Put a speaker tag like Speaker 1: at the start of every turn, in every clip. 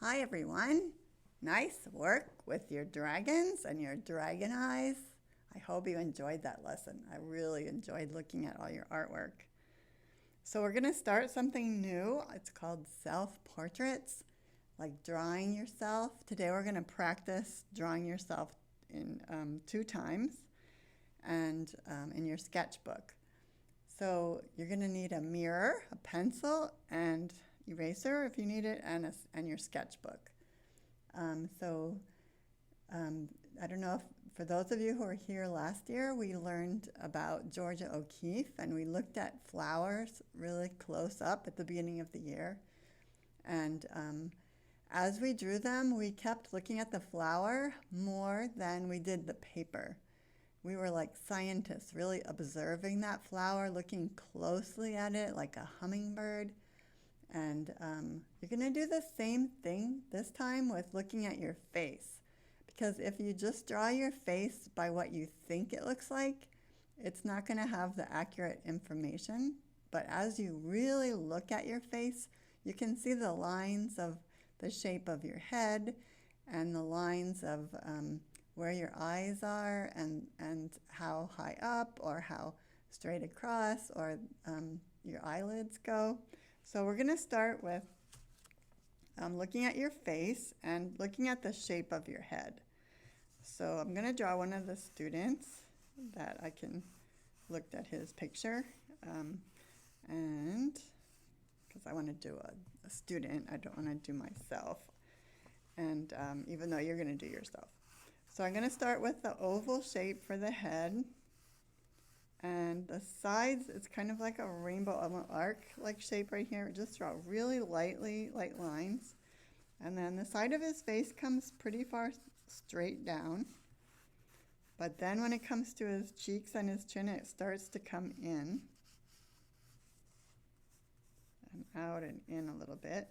Speaker 1: Hi everyone. Nice work with your dragons and your dragon eyes. I hope you enjoyed that lesson. I really enjoyed looking at all your artwork. So we're going to start something new. It's called self-portraits, like drawing yourself. Today we're going to practice drawing yourself in 2 times and in your sketchbook. So you're going to need a mirror, a pencil, and eraser if you need it, and your sketchbook. So I don't know if for those of you who were here last year, we learned about Georgia O'Keeffe and we looked at flowers really close up at the beginning of the year. And as we drew them, we kept looking at the flower more than we did the paper. We were like scientists, really observing that flower, looking closely at it like a hummingbird. And you're going to do the same thing this time with looking at your face. Because if you just draw your face by what you think it looks like, it's not going to have the accurate information. But as you really look at your face, you can see the lines of the shape of your head and the lines of where your eyes are and how high up or how straight across or your eyelids go. So we're going to start with looking at your face and looking at the shape of your head. So I'm going to draw one of the students that I looked at his picture. And because I want to do a student, I don't want to do myself. And even though you're going to do yourself. So I'm going to start with the oval shape for the head. And the sides, it's kind of like a rainbow arc-like shape right here. Just draw really light lines. And then the side of his face comes pretty far straight down. But then when it comes to his cheeks and his chin, it starts to come in. And out and in a little bit.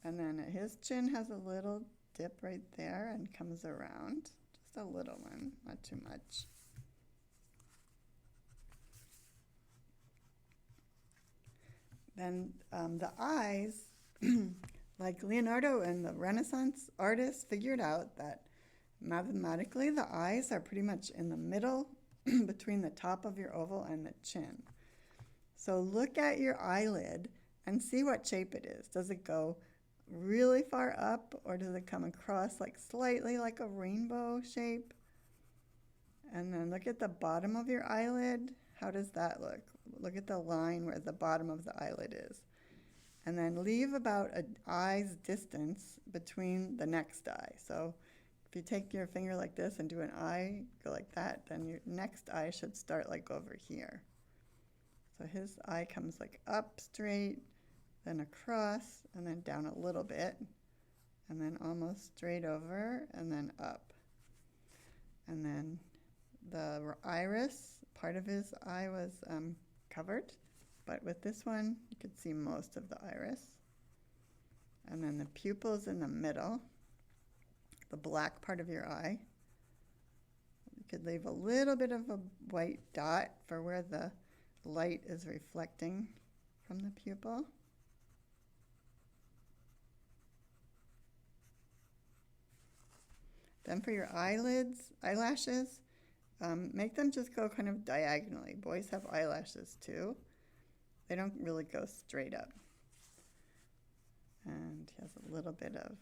Speaker 1: And then his chin has a little dip right there and comes around. Just a little one, not too much. Then the eyes, like Leonardo and the Renaissance artists figured out that mathematically the eyes are pretty much in the middle between the top of your oval and the chin. So look at your eyelid and see what shape it is. Does it go really far up or does it come across like slightly like a rainbow shape? And then look at the bottom of your eyelid. How does that look? Look at the line where the bottom of the eyelid is. And then leave about an eye's distance between the next eye. So if you take your finger like this and do an eye, go like that, then your next eye should start like over here. So his eye comes like up straight, then across, and then down a little bit, and then almost straight over, and then up. And then the iris, part of his eye was covered, but with this one, you could see most of the iris. And then the pupils in the middle, the black part of your eye. You could leave a little bit of a white dot for where the light is reflecting from the pupil. Then for your eyelashes, make them just go kind of diagonally. Boys have eyelashes too. They don't really go straight up. And he has a little bit of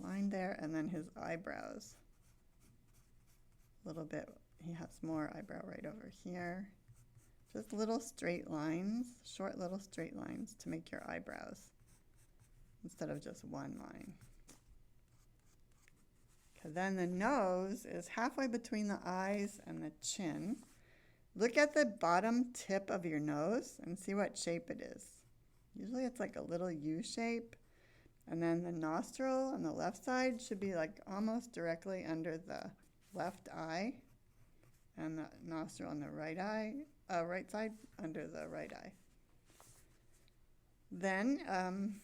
Speaker 1: line there, and then his eyebrows. A little bit, he has more eyebrow right over here. Just little straight lines, short little straight lines to make your eyebrows instead of just one line. Then the nose is halfway between the eyes and the chin. Look at the bottom tip of your nose and see what shape it is. Usually it's like a little U shape. And then the nostril on the left side should be like almost directly under the left eye. And the nostril on the right side under the right eye. Then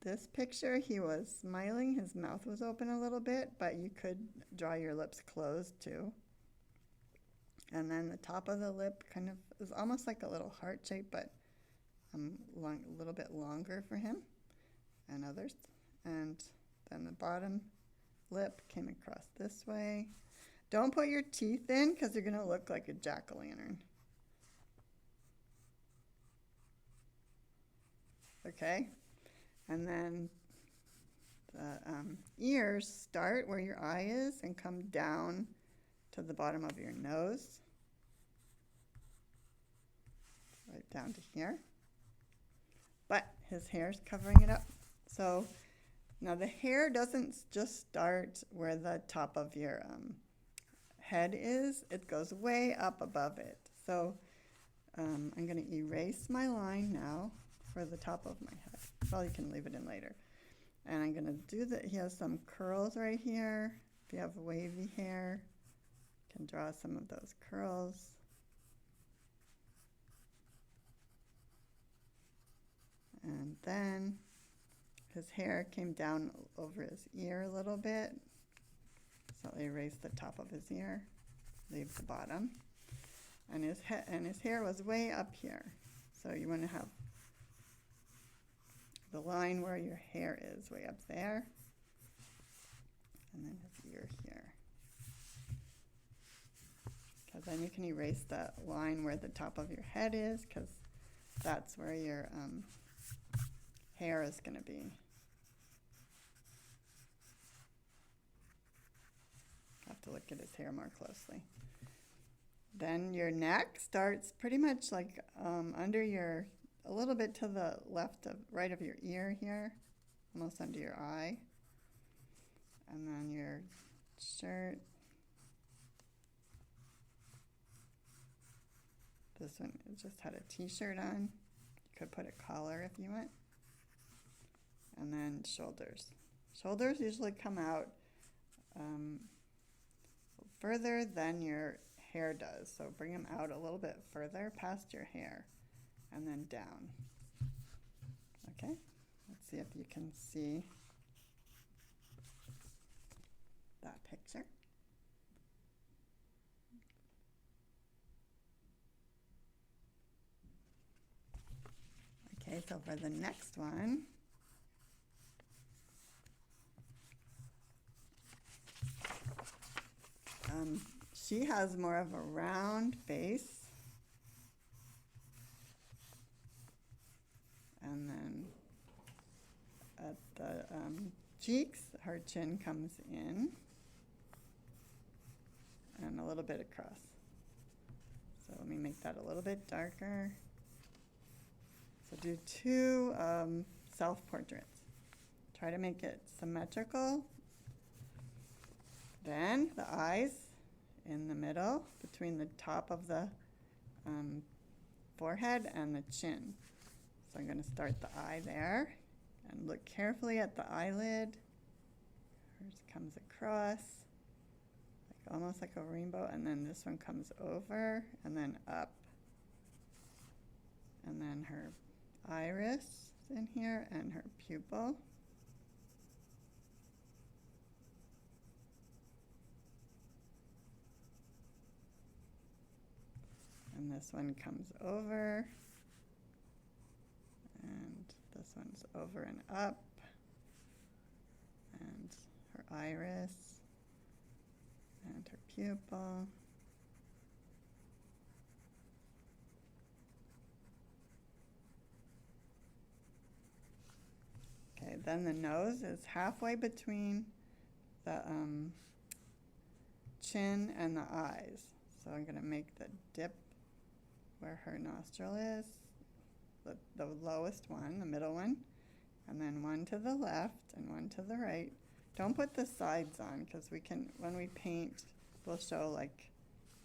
Speaker 1: this picture, he was smiling, his mouth was open a little bit, but you could draw your lips closed too. And then the top of the lip kind of is almost like a little heart shape, but a little bit longer for him and others. and then the bottom lip came across this way. Don't put your teeth in because you're going to look like a jack-o'-lantern. Okay, and then the ears start where your eye is and come down to the bottom of your nose, right down to here. But his hair's covering it up. So now the hair doesn't just start where the top of your head is. It goes way up above it. So I'm going to erase my line now for the top of my head. Well, you can leave it in later. And I'm going to do that. He has some curls right here. If you have wavy hair, you can draw some of those curls. And then his hair came down over his ear a little bit. So I'll erase the top of his ear, leave the bottom. And his hair was way up here. So you want to have the line where your hair is way up there. And then his ear here. Because then you can erase the line where the top of your head is, because that's where your hair is going to be. Have to look at his hair more closely. Then your neck starts pretty much like under your, a little bit to the right of your ear here, almost under your eye. And then your shirt. This one just had a t-shirt on. You could put a collar if you want. And then shoulders. Shoulders usually come out further than your hair does. So bring them out a little bit further past your hair and then down. Okay, let's see if you can see that picture. Okay, so for the next one, she has more of a round face, and then at the cheeks, her chin comes in and a little bit across. So let me make that a little bit darker. So do two self-portraits. Try to make it symmetrical. Then the eyes in the middle between the top of the forehead and the chin. So I'm going to start the eye there and look carefully at the eyelid. Hers comes across, like almost like a rainbow, and then this one comes over and then up. And then her iris in here and her pupil. And this one comes over, and this one's over and up, and her iris, and her pupil. Okay, then the nose is halfway between the chin and the eyes. So I'm going to make the dip where her nostril is, the lowest one, the middle one, and then one to the left and one to the right. Don't put the sides on, because we can, when we paint, we'll show like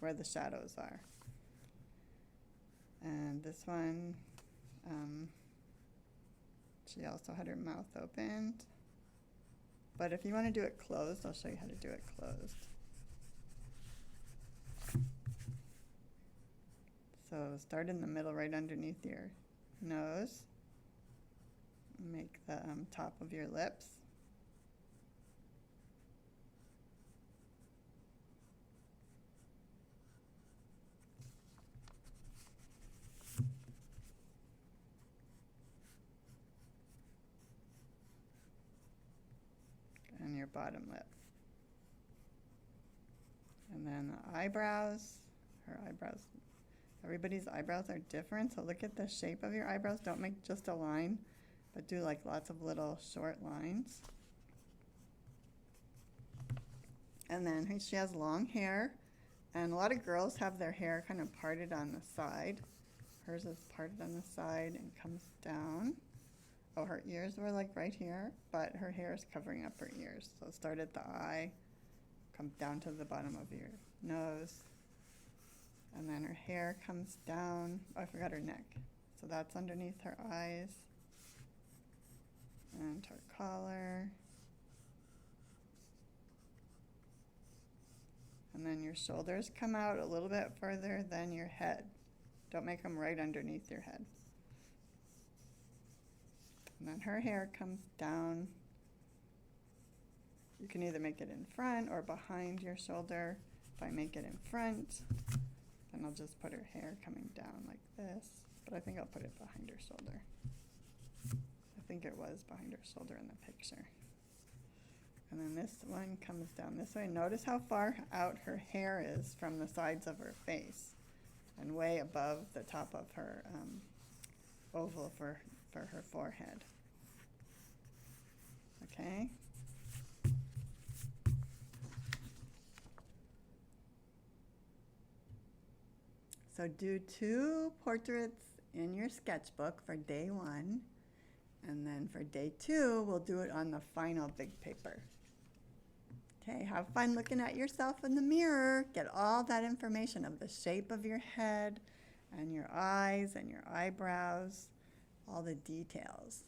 Speaker 1: where the shadows are. And this one, she also had her mouth opened. But if you want to do it closed, I'll show you how to do it closed. So start in the middle, right underneath your nose. Make the top of your lips. bottom lip. And then the eyebrows, her eyebrows. Everybody's eyebrows are different, so look at the shape of your eyebrows. Don't make just a line, but do like lots of little short lines. And then she has long hair, and a lot of girls have their hair kind of parted on the side. Hers is parted on the side and comes down. Oh, her ears were like right here, but her hair is covering up her ears. So start at the eye, come down to the bottom of your nose, and then her hair comes down. Oh, I forgot her neck. So that's underneath her eyes, and her collar. And then your shoulders come out a little bit further than your head. Don't make them right underneath your head. And then her hair comes down. You can either make it in front or behind your shoulder. If I make it in front, then I'll just put her hair coming down like this. But I think I'll put it behind her shoulder. I think it was behind her shoulder in the picture. And then this one comes down this way. Notice how far out her hair is from the sides of her face and way above the top of her oval for her forehead. Okay? So do 2 portraits in your sketchbook for day 1, and then for day 2, we'll do it on the final big paper. Okay, have fun looking at yourself in the mirror. Get all that information of the shape of your head and your eyes and your eyebrows, all the details.